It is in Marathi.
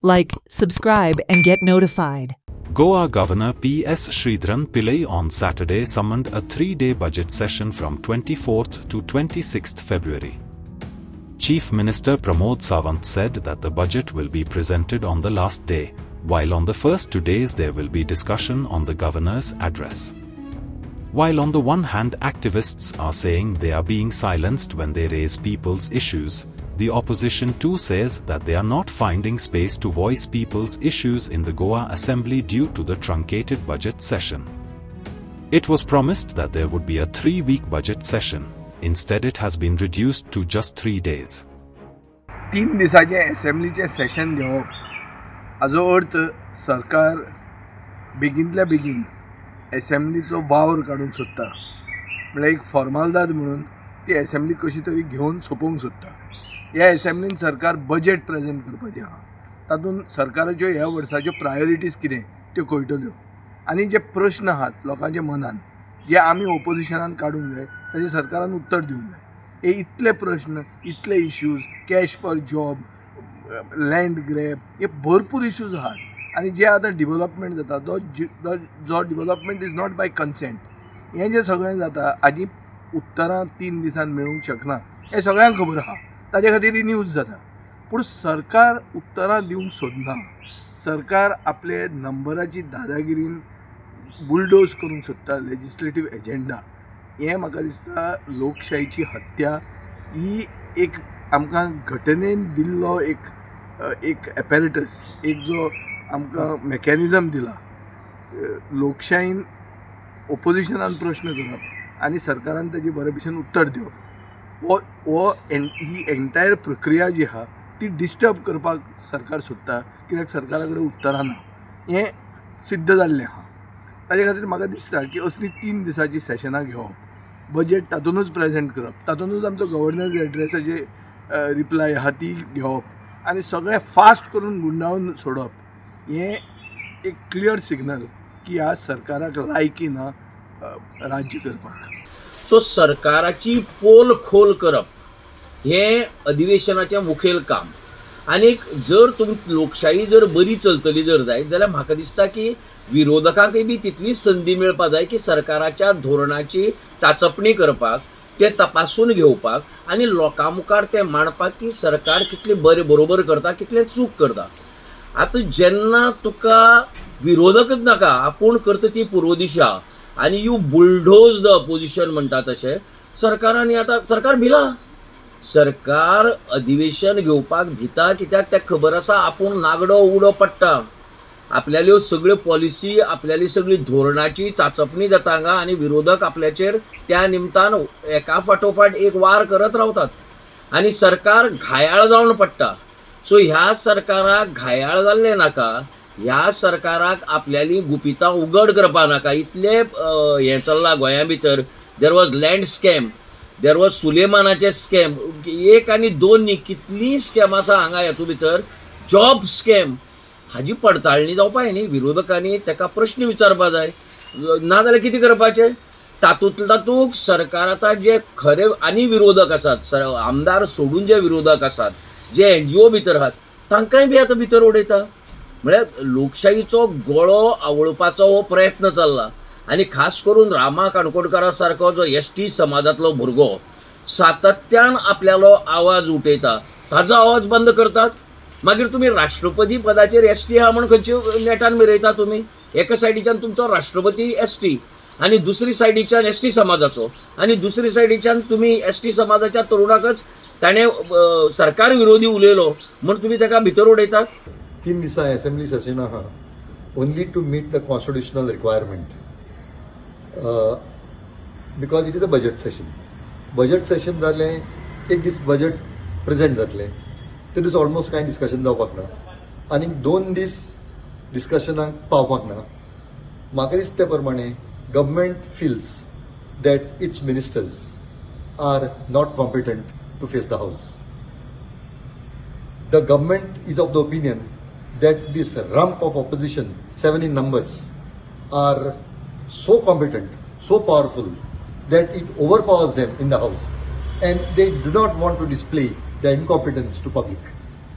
Like, subscribe, and get notified. Goa Governor P.S. Sridharan Pillai on Saturday summoned a 3-day budget session from 24th to 26th February. Chief Minister Pramod Sawant said that the budget will be presented on the last day, while on the first 2 days there will be discussion on the governor's address. While on the one hand activists are saying they are being silenced when they raise people's issues, the opposition too says that they are not finding space to voice people's issues in the Goa Assembly due to the truncated budget session. It was promised that there would be a 3-week budget session. Instead, it has been reduced to just 3 days. 3 दिसाचे असेंब्लीचे सेशन घेवप हाजो अर्थ सरकार बेगिनतल्या बेगीन असेंब्लीचो वावर काडून सोदता. म्हणजे एक फॉर्मालिटी म्हणून ती असेंब्ली कशी तरी घेवन सोपोवंक सोदता. ह्या असेंब्लीन सरकार बजेट प्रेजेंट करपाचें आहा. तातूंत सरकाराच्यो ह्या वर्साच्यो प्रायोरिटीज कितें त्यो कळटल्यो आनी जे प्रश्न आहात लोकांच्या मनान जे आमी ओपोजिशनान काडूंक जाय ताचे सरकारान उत्तर दिवंक जाय. हे इतले प्रश्न, इतले issues, cash for job, land grab, हे भरपूर इश्यूज आहात आनी जे आतां डिवेलपमेंट जाता जो development is not by consent, हें जें सगळें जाता हाजी उत्तरां 3 दिसान मेळूंक शकना हें सगळ्यांक खबर आहा. ताजे खातीर ही न्यूज जाता. पूण सरकार उत्तरां दिवंक सोदना. सरकार आपले नंबराची दादागिरीन बुलडोज करूंक सोदता लेजिस्लेटीव एजेंडा. हें म्हाका दिसता लोकशायेची हत्या. ही एक आमकां घटनेन दिल्लो एक एपॅरेटस, एक जो आमकां मेकॅनिझम दिला. लोकशायेन ओपोजिशनान प्रश्न करप आनी सरकारान ताजी बरे भशेन उत्तर दिवप ही एंटायर प्रक्रिया जी आहा ती डिस्टर्ब करपाक सरकार सोदता. कित्याक सरकारा कडेन उतरां ना हें सिद्ध जाल्लें आहा. ताजे खातीर म्हाका दिसता की असली 3 दिसाची सेशनां घेवप, बजेट तातूंतूच प्रेजेंट करप, तातूंतूच आमचो गव्हर्नन्स एड्रेसाचे रिप्लाय आहा ती घेवप आनी सगळें फास्ट करून गुंडाळून सोडप, हें एक क्लियर सिग्नल की ह्या सरकाराक लायकी ना राज्य करपाक. सो सरकाराची पोल खोल करप हें अधिवेशनाचें मुखेल काम. आनीक जर लोकशाही जर बरी चलतली जर जायत जाल्यार म्हाका दिसता की विरोधकांकय बी तितलीच संदी मेळपा जाय की सरकाराच्या धोरणाची चांचपणी करपाक, ते तपासून घेवपाक आनी लोकां मुखार तें मांडपाक की सरकार कितलें बरोबर करता, कितलें चूक करता. आतां जेन्ना तुका विरोधकच नाका, आपूण करता ती पूर्व दिशा आनी यू बुलडोज द अपोजिशन म्हणटा तशें सरकारांनी आतां सरकार भिला. सरकार अधिवेशन घेवपाक भिता कित्याक ताका खबर आसा आपूण नागडो उडो पडटा. आपल्याल्यो सगळ्यो पॉलिसी, आपल्याली सगळी धोरणाची चांचपणी जाता हांगा आनी विरोधक आपल्याचेर त्या निमतान एका फाटोफाट एक वार करत रावतात आनी सरकार घायाळ जावन पडटा. सो ह्या सरकाराक घायाळ जाल्लें नाका. ह्या सरकाराक आपल्याली गुपितां उगड करपा नाका. इतले हें चल्लां गोंया भितर. There was land scam, there was सुलेमानाचे स्कॅम, 1 आनी 2 न्ही, कितलीं स्कॅम आसा हांगा हेतू भितर. जॉब स्कॅम हाजी पडताळणी जावपाक न्ही. विरोधकांनी ताका प्रश्न विचारपा जाय. नाजाल्यार कितें करपाचें तातूंत सरकार आतां जे खरे आनी विरोधक आसात, आमदार सोडून जे विरोधक आसात, जे NGO भितर आहात, तांकांय बी आतां भितर उडयता. म्हळ्यार लोकशाहीचो गळो आवळपाचो हो प्रयत्न चल्ला. आनी खास करून रामा काणकोडकरा सारको जो ST समाजांतलो भुरगो सातत्यान आपल्यालो आवाज उठयता, ताजो आवाज बंद करतात. मागीर तुमी राष्ट्रपती पदाचेर ST आहा म्हूण खंयचे नेटान मिरयता तुमी. एका सायडीच्यान तुमचो राष्ट्रपती ST आनी दुसरी सायडीच्यान ST समाजाचो आनी दुसरी सायडीच्यान तुमी ST समाजाच्या तरुणाकच ताणें सरकार विरोधी उलयलो म्हूण तुमी ताका भितर उडयतात. 3 दिसा असेंब्ली सेशन आहा only to meet the constitutional requirement because it is a budget session. Budget session जालें 1 दीस बजेट प्रेजेंट जातलें, ते दीस ऑलमोस्ट कांय डिस्कशन जावपाक ना आनी 2 दीस डिस्कशनाक पावपाक ना. म्हाका दिसते प्रमाणे government feels that it's ministers are not competent to face the house. The government is of the opinion that this rump of opposition, 7 in numbers, are so competent, so powerful that it overpowers them in the house, and they do not want to display their incompetence to public.